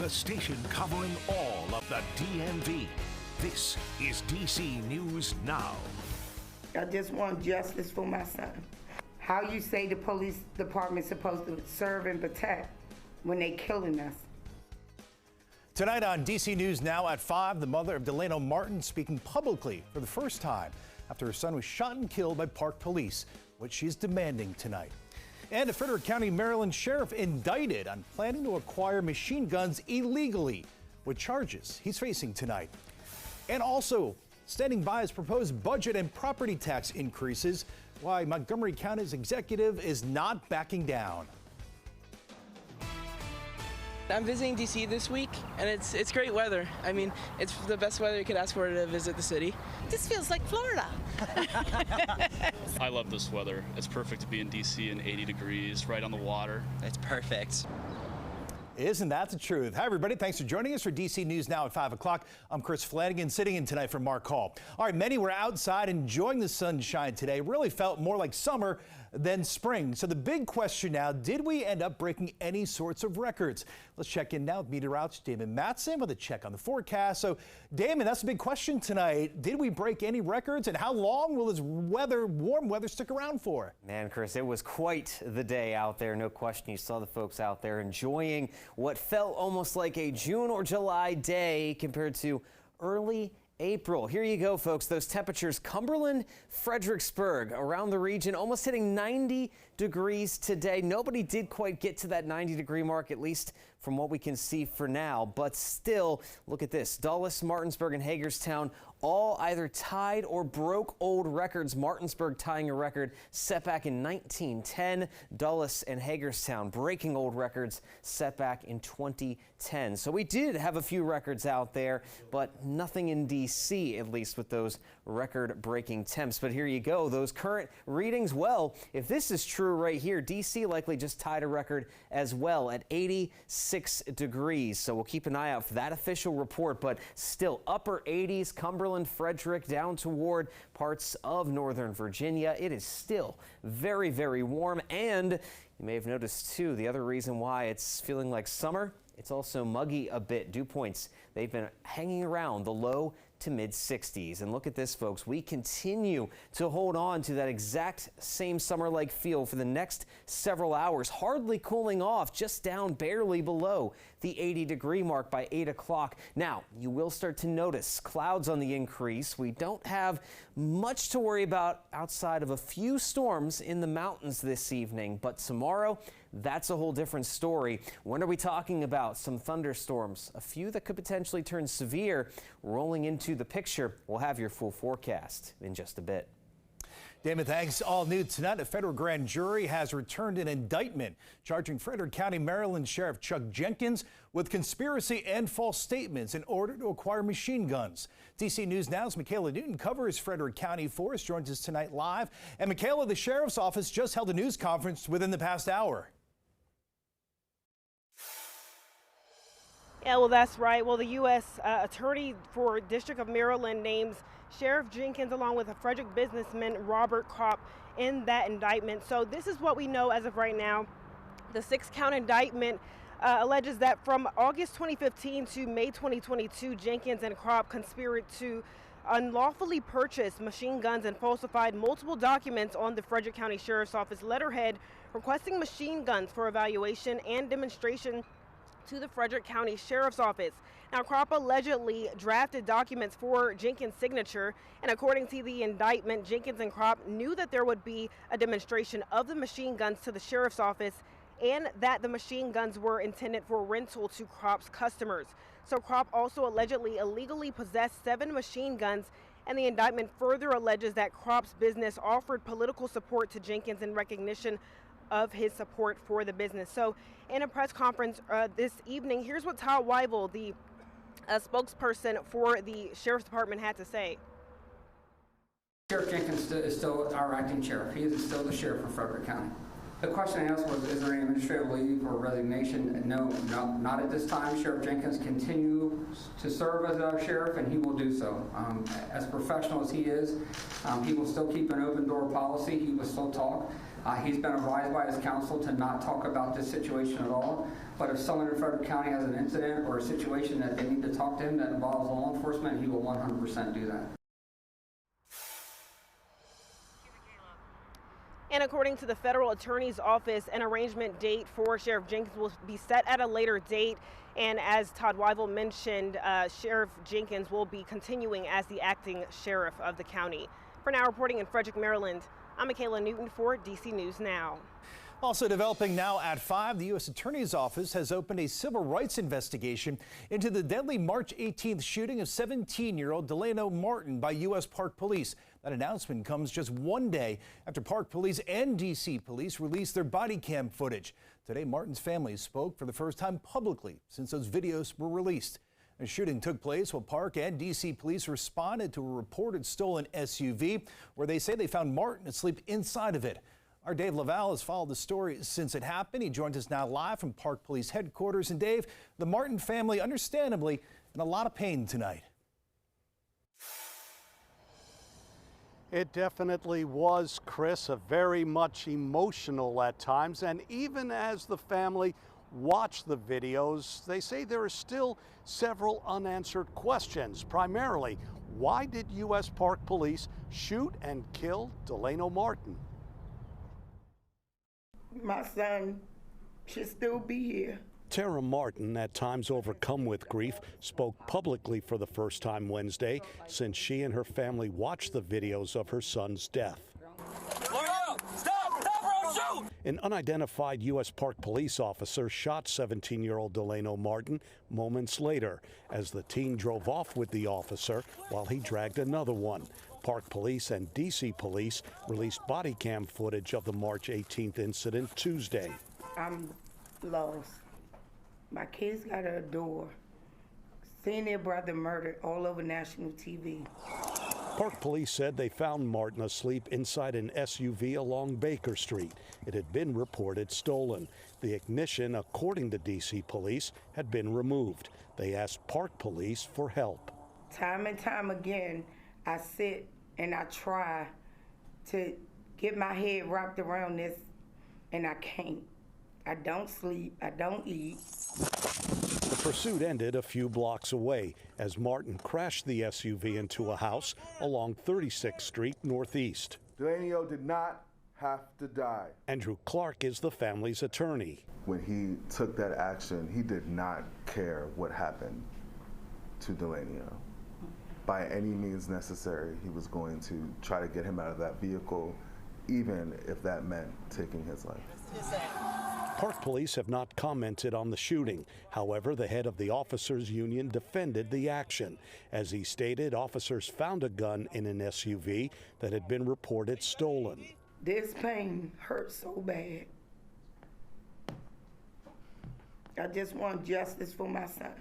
the station covering all of the DMV. This is DC News Now. I just want justice for my son. How you say the police department's supposed to serve and protect when they killing us? Tonight on DC News Now at 5, the mother of Delano Martin speaking publicly for the first time after her son was shot and killed by Park police, what she's demanding tonight. And a Frederick County, Maryland sheriff indicted on planning to acquire machine guns illegally. What charges he's facing tonight. And also standing by his proposed budget and property tax increases, why Montgomery County's executive is not backing down. I'm visiting DC this week, and it's great weather. I mean, it's the best weather you could ask for to visit the city. This feels like Florida. I love this weather. It's perfect to be in DC in 80 degrees, right on the water. It's perfect. Isn't that the truth? Hi, everybody. Thanks for joining us for DC News Now at 5 o'clock. I'm Chris Flanagan, sitting in tonight for Mark Hall. All right, many were outside enjoying the sunshine today. Really felt more like summer than spring. So the big question now, did we end up breaking any sorts of records? Let's check in now with meteorologist Damon Matson with a check on the forecast. So, Damon, that's a big question tonight. Did we break any records, and how long will this warm weather stick around for? Man, Chris, it was quite the day out there. No question. You saw the folks out there enjoying what felt almost like a June or July day compared to early April. Here you go, folks. Those temperatures, Cumberland, Fredericksburg, around the region, almost hitting 90 degrees today. Nobody did quite get to that 90-degree mark, at least from what we can see for now. But still, look at this. Dulles, Martinsburg, and Hagerstown all either tied or broke old records. Martinsburg tying a record set back in 1910. Dulles and Hagerstown breaking old records set back in 2010. So we did have a few records out there, but nothing in DC, at least with those record-breaking temps. But here you go. Those current readings, well, if this is true right here, DC likely just tied a record as well at 86 degrees. So we'll keep an eye out for that official report, but still upper 80s, Cumberland, Frederick, down toward parts of Northern Virginia. It is still very, very warm. And you may have noticed, too, the other reason why it's feeling like summer, it's also muggy a bit. Dew points, they've been hanging around the low to mid 60s. And look at this, folks. We continue to hold on to that exact same summer-like feel for the next several hours, hardly cooling off, just down barely below the 80-degree mark by 8 o'clock. Now, you will start to notice clouds on the increase. We don't have much to worry about outside of a few storms in the mountains this evening, but tomorrow, that's a whole different story. When are we talking about? Some thunderstorms, a few that could potentially turn severe, rolling into the picture. We'll have your full forecast in just a bit. Damon, thanks. All new tonight, a federal grand jury has returned an indictment charging Frederick County, Maryland Sheriff Chuck Jenkins with conspiracy and false statements in order to acquire machine guns. DC News Now's Michaela Newton covers Frederick County for us, joins us tonight live. And Michaela, the sheriff's office just held a news conference within the past hour. Yeah, well, that's right. Well, the U.S. Attorney for District of Maryland names Sheriff Jenkins along with a Frederick businessman Robert Kopp in that indictment. So this is what we know as of right now. The 6-count indictment alleges that from August 2015 to May 2022, Jenkins and Kopp conspired to unlawfully purchase machine guns and falsified multiple documents on the Frederick County Sheriff's Office letterhead requesting machine guns for evaluation and demonstration to the Frederick County Sheriff's Office. Now, Kopp allegedly drafted documents for Jenkins' signature, and according to the indictment, Jenkins and Kopp knew that there would be a demonstration of the machine guns to the Sheriff's Office and that the machine guns were intended for rental to Kopp's customers. So Kopp also allegedly illegally possessed 7 machine guns, and the indictment further alleges that Kopp's business offered political support to Jenkins in recognition of his support for the business. So in a press conference this evening, here's what Todd Weibel, the spokesperson for the Sheriff's Department, had to say. Sheriff Jenkins is still our acting sheriff. He is still the sheriff of Frederick County. The question I asked was, is there any administrative leave or resignation? No, not at this time. Sheriff Jenkins continues to serve as our sheriff, and he will do so. As professional as he is, he will still keep an open door policy. He will still talk. He's been advised by his counsel to not talk about this situation at all. But if someone in Frederick County has an incident or a situation that they need to talk to him that involves law enforcement, he will 100% do that. And according to the federal attorney's office, an arraignment date for Sheriff Jenkins will be set at a later date. And as Todd Weibel mentioned, Sheriff Jenkins will be continuing as the acting sheriff of the county. For now, reporting in Frederick, Maryland, I'm Michaela Newton for DC News Now. Also developing now at 5, the U.S. Attorney's Office has opened a civil rights investigation into the deadly March 18th shooting of 17-year-old Delano Martin by U.S. Park Police. That announcement comes just one day after Park Police and D.C. Police released their body cam footage. Today, Martin's family spoke for the first time publicly since those videos were released. The shooting took place while Park and D.C. Police responded to a reported stolen SUV where they say they found Martin asleep inside of it. Our Dave Laval has followed the story since it happened. He joins us now live from Park Police headquarters. And Dave, the Martin family, understandably, in a lot of pain tonight. It definitely was, Chris, a very much emotional at times. And even as the family watched the videos, they say there are still several unanswered questions. Primarily, why did U.S. Park Police shoot and kill Delano Martin? My son should still be here. Tara Martin, at times overcome with grief, spoke publicly for the first time Wednesday since she and her family watched the videos of her son's death. An unidentified U.S. Park Police officer shot 17-year-old Delano Martin moments later as the teen drove off with the officer while he dragged another one. Park Police and D.C. Police released body cam footage of the March 18th incident Tuesday. I'm lost. My kids got to adore seeing their brother murdered all over national TV. Park Police said they found Martin asleep inside an SUV along Baker Street. It had been reported stolen. The ignition, according to D.C. Police, had been removed. They asked Park Police for help. Time and time again, I sit and I try to get my head wrapped around this, and I can't. I don't sleep, I don't eat. The pursuit ended a few blocks away as Martin crashed the SUV into a house along 36th Street Northeast. Delano did not have to die. Andrew Clark is the family's attorney. When he took that action, he did not care what happened to Delano. By any means necessary, he was going to try to get him out of that vehicle, even if that meant taking his life. Park Police have not commented on the shooting. However, the head of the officers' union defended the action. As he stated, officers found a gun in an SUV that had been reported stolen. This pain hurts so bad. I just want justice for my son.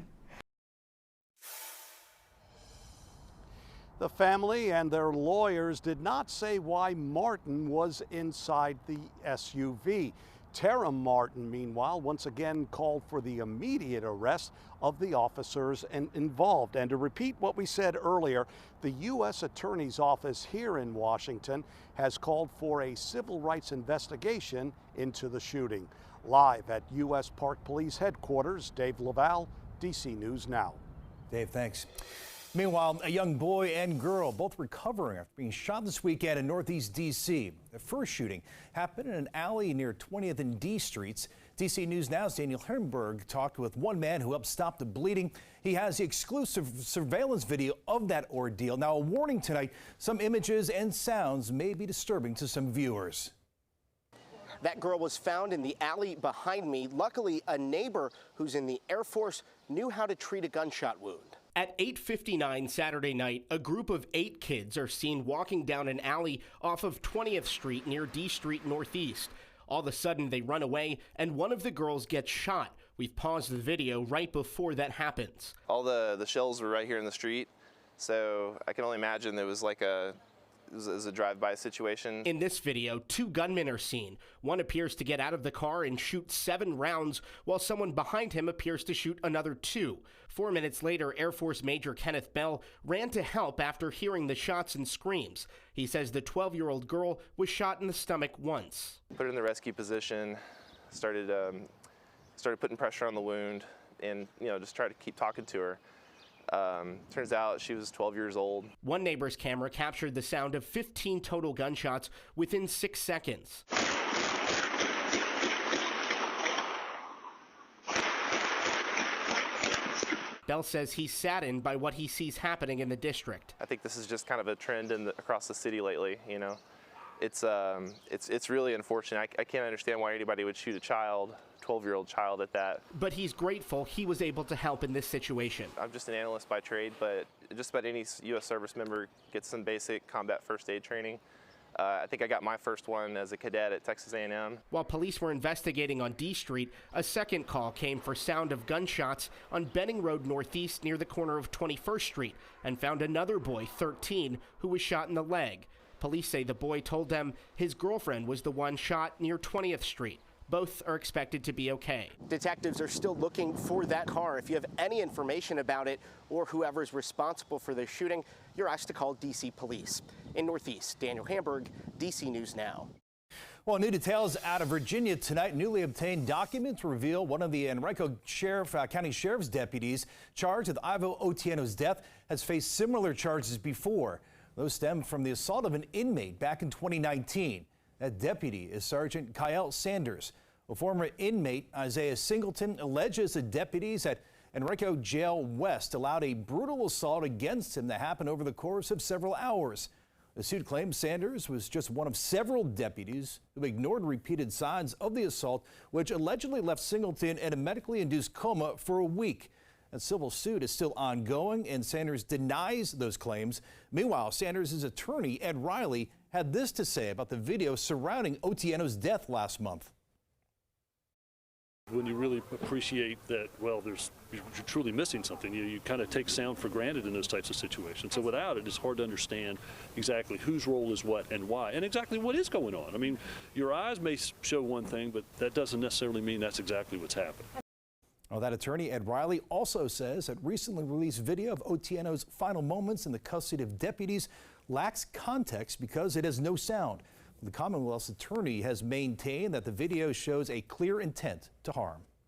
The family and their lawyers did not say why Martin was inside the SUV. Tara Martin, meanwhile, once again called for the immediate arrest of the officers involved. And to repeat what we said earlier, the U.S. Attorney's Office here in Washington has called for a civil rights investigation into the shooting. Live at U.S. Park Police headquarters, Dave Laval, DC News Now. Dave, thanks. Meanwhile, a young boy and girl both recovering after being shot this weekend in Northeast D.C. The first shooting happened in an alley near 20th and D Streets. DC News Now's Daniel Herrenberg talked with one man who helped stop the bleeding. He has the exclusive surveillance video of that ordeal. Now, a warning tonight, some images and sounds may be disturbing to some viewers. That girl was found in the alley behind me. Luckily, a neighbor who's in the Air Force knew how to treat a gunshot wound. At 8:59 Saturday night, a group of 8 kids are seen walking down an alley off of 20th Street near D Street Northeast. All of a sudden, they run away, and one of the girls gets shot. We've paused the video right before that happens. All the shells were right here in the street, so I can only imagine it was like it was a drive-by situation. In this video, 2 gunmen are seen. One appears to get out of the car and shoot 7 rounds, while someone behind him appears to shoot another 2. 4 minutes later, Air Force Major Kenneth Bell ran to help after hearing the shots and screams. He says the 12-year-old girl was shot in the stomach once. Put her in the rescue position, started started putting pressure on the wound and, just try to keep talking to her. Turns out she was 12 years old. One neighbor's camera captured the sound of 15 total gunshots within 6 seconds. Bell says he's saddened by what he sees happening in the district. I think this is just kind of a trend across the city lately. It's really unfortunate. I can't understand why anybody would shoot a child, 12-year-old child at that. But he's grateful he was able to help in this situation. I'm just an analyst by trade, but just about any U.S. service member gets some basic combat first aid training. I think I got my first one as a cadet at Texas A&M. While police were investigating on D Street, a second call came for sound of gunshots on Benning Road Northeast near the corner of 21st Street and found another boy, 13, who was shot in the leg. Police say the boy told them his girlfriend was the one shot near 20th Street. Both are expected to be okay. Detectives are still looking for that car. If you have any information about it or whoever's responsible for the shooting, you're asked to call D.C. Police. In Northeast, Daniel Hamburg, D.C. News Now. Well, new details out of Virginia tonight. Newly obtained documents reveal one of the Henrico County Sheriff's deputies charged with Ivo Otieno's death has faced similar charges before. Those stem from the assault of an inmate back in 2019. That deputy is Sergeant Kyle Sanders. A former inmate, Isaiah Singleton, alleges the deputies at Henrico Jail West allowed a brutal assault against him that happened over the course of several hours. The suit claims Sanders was just one of several deputies who ignored repeated signs of the assault, which allegedly left Singleton in a medically induced coma for a week. A civil suit is still ongoing, and Sanders denies those claims. Meanwhile, Sanders' attorney, Ed Riley, had this to say about the video surrounding Otieno's death last month. When you really appreciate that, well, you're truly missing something, you kind of take sound for granted in those types of situations. So without it, it's hard to understand exactly whose role is what and why, and exactly what is going on. I mean, your eyes may show one thing, but that doesn't necessarily mean that's exactly what's happened. Well, that attorney, Ed Riley, also says that recently released video of Otieno's final moments in the custody of deputies lacks context because it has no sound. The Commonwealth's attorney has maintained that the video shows a clear intent to harm.